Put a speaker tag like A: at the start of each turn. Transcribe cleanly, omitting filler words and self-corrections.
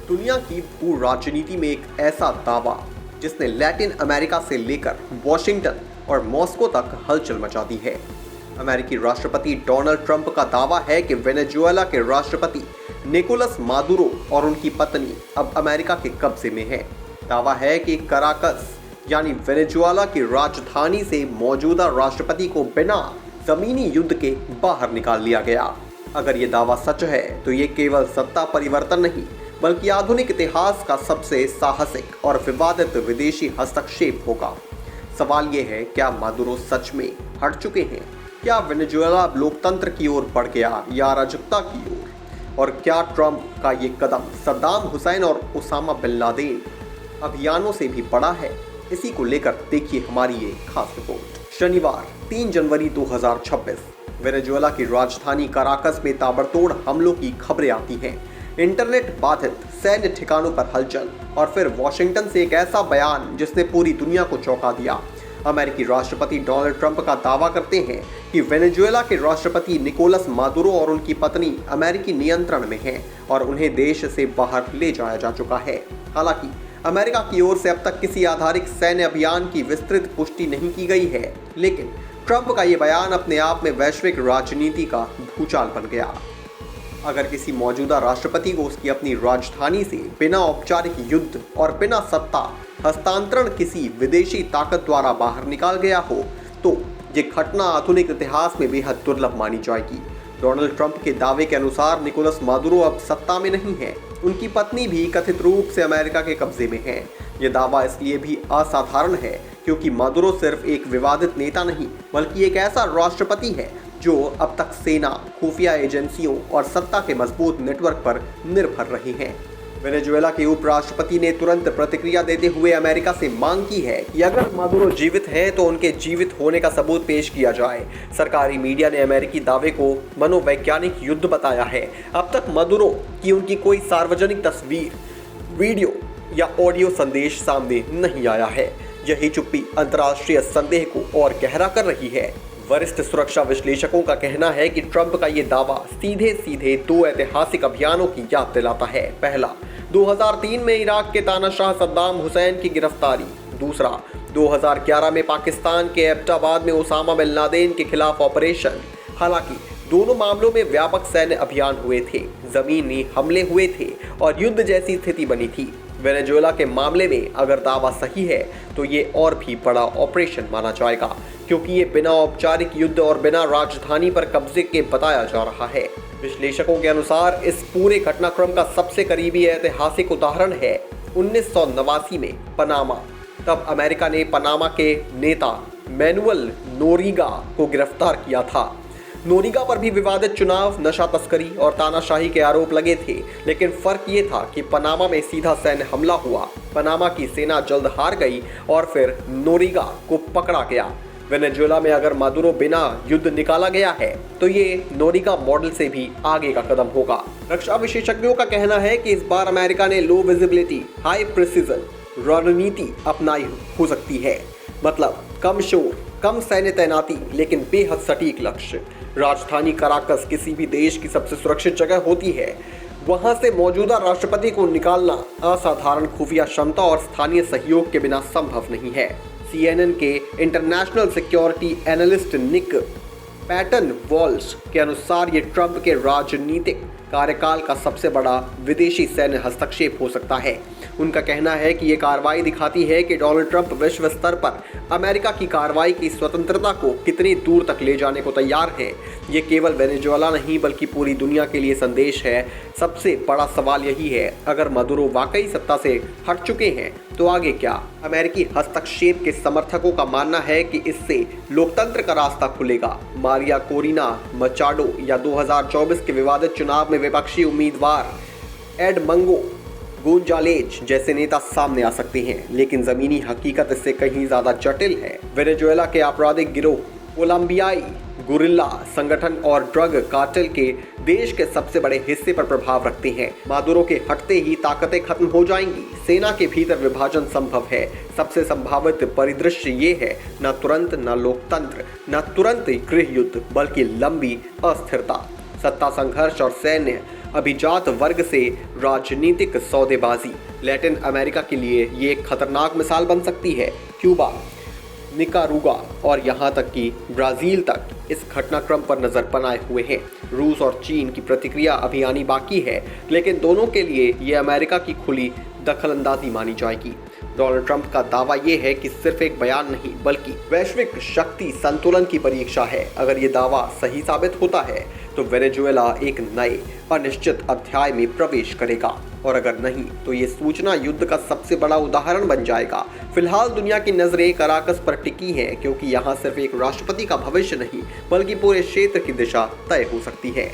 A: दुनिया की भू राजनीति में एक ऐसा दावा जिसने लैटिन अमेरिका से लेकर वॉशिंगटन और मॉस्को तक हलचल मचा दी है। अमेरिकी राष्ट्रपति डोनाल्ड ट्रंप का दावा है कि वेनेजुएला के राष्ट्रपति निकोलस मादुरो और उनकी पत्नी अब अमेरिका के कब्जे में है। दावा है कि कराकस यानी वेनेजुएला की राजधानी से मौजूदा राष्ट्रपति को बिना जमीनी युद्ध के बाहर निकाल लिया गया। अगर ये दावा सच है तो ये केवल सत्ता परिवर्तन नहीं बल्कि आधुनिक इतिहास का सबसे साहसिक और विवादित विदेशी हस्तक्षेप होगा। सवाल ये है, क्या मादुरो सच में हट चुके हैं? क्या वेनेजुएला अब लोकतंत्र की ओर बढ़ गया या अराजकता की ओर? और क्या ट्रंप का ये कदम सद्दाम हुसैन और ओसामा बिन लादेन अभियानों से भी बड़ा है? इसी को लेकर देखिए हमारी ये खास रिपोर्ट। शनिवार 3 जनवरी 2026 वेनेजुएला की राजधानी कराकस में ताबड़तोड़ हमलों की खबरें आती हैं। इंटरनेट बाधित, सैन्य ठिकानों पर हलचल और फिर वॉशिंगटन से एक ऐसा बयान जिसने पूरी दुनिया को चौंका दिया। अमेरिकी राष्ट्रपति डोनाल्ड ट्रंप का दावा करते हैं कि वेनेजुएला के राष्ट्रपति निकोलस मादुरो और उनकी पत्नी अमेरिकी नियंत्रण में हैं और उन्हें देश से बाहर ले जाया जा चुका है। हालांकि अमेरिका की ओर से अब तक किसी आधारिक सैन्य अभियान की विस्तृत पुष्टि नहीं की गई है, लेकिन ट्रंप का ये बयान अपने आप में वैश्विक राजनीति का भूचाल बन गया। अगर किसी मौजूदा राष्ट्रपति को उसकी अपनी राजधानी से बिना औपचारिक युद्ध और बिना सत्ता हस्तांतरण किसी विदेशी ताकत द्वारा बाहर निकाल गया हो तो ये घटना आधुनिक इतिहास में बेहद दुर्लभ मानी जाएगी। डोनाल्ड ट्रंप के दावे के अनुसार निकोलस मादुरो अब सत्ता में नहीं है, उनकी पत्नी भी कथित रूप से अमेरिका के कब्जे में है। यह दावा इसलिए भी असाधारण है क्योंकि मादुरो सिर्फ एक विवादित नेता नहीं बल्कि एक ऐसा राष्ट्रपति है जो अब तक सेना, खुफिया एजेंसियों और सत्ता के मजबूत नेटवर्क पर निर्भर रही हैं। वेनेजुएला के उपराष्ट्रपति ने तुरंत प्रतिक्रिया देते हुए अमेरिका से मांग की है कि अगर मादुरो जीवित हैं तो उनके जीवित होने का सबूत पेश किया जाए। सरकारी मीडिया ने अमेरिकी दावे को मनोवैज्ञानिक युद्ध बताया है। अब तक मादुरो की उनकी कोई सार्वजनिक तस्वीर, वीडियो या ऑडियो संदेश सामने नहीं आया है। यही चुप्पी अंतर्राष्ट्रीय संदेह को और गहरा कर रही है। वरिष्ठ सुरक्षा विश्लेषकों का कहना है कि ट्रंप का ये दावा सीधे सीधे 2 ऐतिहासिक अभियानों की याद दिलाता है। पहला, 2003 में इराक के तानाशाह सद्दाम हुसैन की गिरफ्तारी। दूसरा, 2011 में पाकिस्तान के एबटाबाद में ओसामा बिन लादेन के खिलाफ ऑपरेशन। हालांकि दोनों मामलों में व्यापक सैन्य अभियान हुए थे, जमीनी हमले हुए थे और युद्ध जैसी स्थिति बनी थी। वेनेजुएला के मामले में अगर दावा सही है तो ये और भी बड़ा ऑपरेशन माना जाएगा क्योंकि ये बिना औपचारिक युद्ध और बिना राजधानी पर कब्जे के बताया जा रहा है। विश्लेषकों के अनुसार इस पूरे घटनाक्रम का सबसे करीबी ऐतिहासिक उदाहरण है 1989 में पनामा। तब अमेरिका ने पनामा के नेता मैनुअल नोरीगा को गिरफ्तार किया था। नोरीगा पर भी विवादित चुनाव, नशा तस्करी और तानाशाही के आरोप लगे थे, लेकिन फर्क ये था कि पनामा में सीधा सैन्य हमला हुआ। पनामा की सेना जल्द हार गई और फिर नोरीगा को पकड़ा गया। वेनेजुएला में अगर मादुरो बिना युद्ध निकाला गया है तो ये नोरीगा मॉडल से भी आगे का कदम होगा। रक्षा विशेषज्ञों का कहना है कि इस बार अमेरिका ने लो विजिबिलिटी, हाई प्रिसीजन रणनीति अपनाई हो सकती है। मतलब कम शोर, कम सैन्य तैनाती लेकिन बेहद सटीक लक्ष्य। राजधानी कराकस किसी भी देश की सबसे सुरक्षित जगह होती है। वहां से मौजूदा राष्ट्रपति को निकालना असाधारण खुफिया क्षमता और स्थानीय सहयोग के बिना संभव नहीं है। CNN के इंटरनेशनल सिक्योरिटी एनालिस्ट निक पैटन वॉल्स के अनुसार ये ट्रंप के राजनीतिक कार्यकाल का सबसे बड़ा विदेशी सैन्य हस्तक्षेप हो सकता है। उनका कहना है कि ये कार्रवाई दिखाती है कि डोनाल्ड ट्रंप विश्व स्तर पर अमेरिका की कार्रवाई की स्वतंत्रता को कितनी दूर तक ले जाने को तैयार है। ये केवल वेनेजुएला नहीं बल्कि पूरी दुनिया के लिए संदेश है। सबसे बड़ा सवाल यही है, अगर मादुरो वाकई सत्ता से हट चुके हैं तो आगे क्या? अमेरिकी हस्तक्षेप के समर्थकों का मानना है कि इससे लोकतंत्र का रास्ता खुलेगा। मारिया कोरिना मचाडो या 2024 के विवादित चुनाव में विपक्षी उम्मीदवार एडमंगो गोंजालेज जैसे नेता सामने आ सकते हैं, लेकिन जमीनी हकीकत इससे कहीं ज्यादा जटिल है। वेनेजुएला के आपराधिक गिरोह, कोलंबियाई गुरिल्ला संगठन और ड्रग कार्टेल के देश के सबसे बड़े हिस्से पर प्रभाव रखते हैं। मादुरो के हटते ही ताकतें खत्म हो जाएंगी। सेना के भीतर विभाजन संभव है। सबसे संभावित परिदृश्य ये है, न तुरंत न लोकतंत्र, न तुरंत गृह युद्ध, बल्कि लंबी अस्थिरता। सत्ता संघर्ष और सैन्य अभिजात वर्ग से राजनीतिक सौदेबाजी। लैटिन अमेरिका के लिए ये एक खतरनाक मिसाल बन सकती है। क्यूबा, निकारागुआ और यहाँ तक कि ब्राज़ील तक इस घटनाक्रम पर नज़र बनाए हुए हैं। रूस और चीन की प्रतिक्रिया अभी आनी बाकी है, लेकिन दोनों के लिए ये अमेरिका की खुली दखलंदाजी मानी जाएगी। डोनाल्ड ट्रंप का दावा ये है कि सिर्फ एक बयान नहीं बल्कि वैश्विक शक्ति संतुलन की परीक्षा है। अगर ये दावा सही साबित होता है तो वेनेजुएला एक नए अनिश्चित अध्याय में प्रवेश करेगा, और अगर नहीं तो ये सूचना युद्ध का सबसे बड़ा उदाहरण बन जाएगा। फिलहाल दुनिया की नजरें कराकस पर टिकी हैं, क्योंकि यहाँ सिर्फ एक राष्ट्रपति का भविष्य नहीं बल्कि पूरे क्षेत्र की दिशा तय हो सकती है।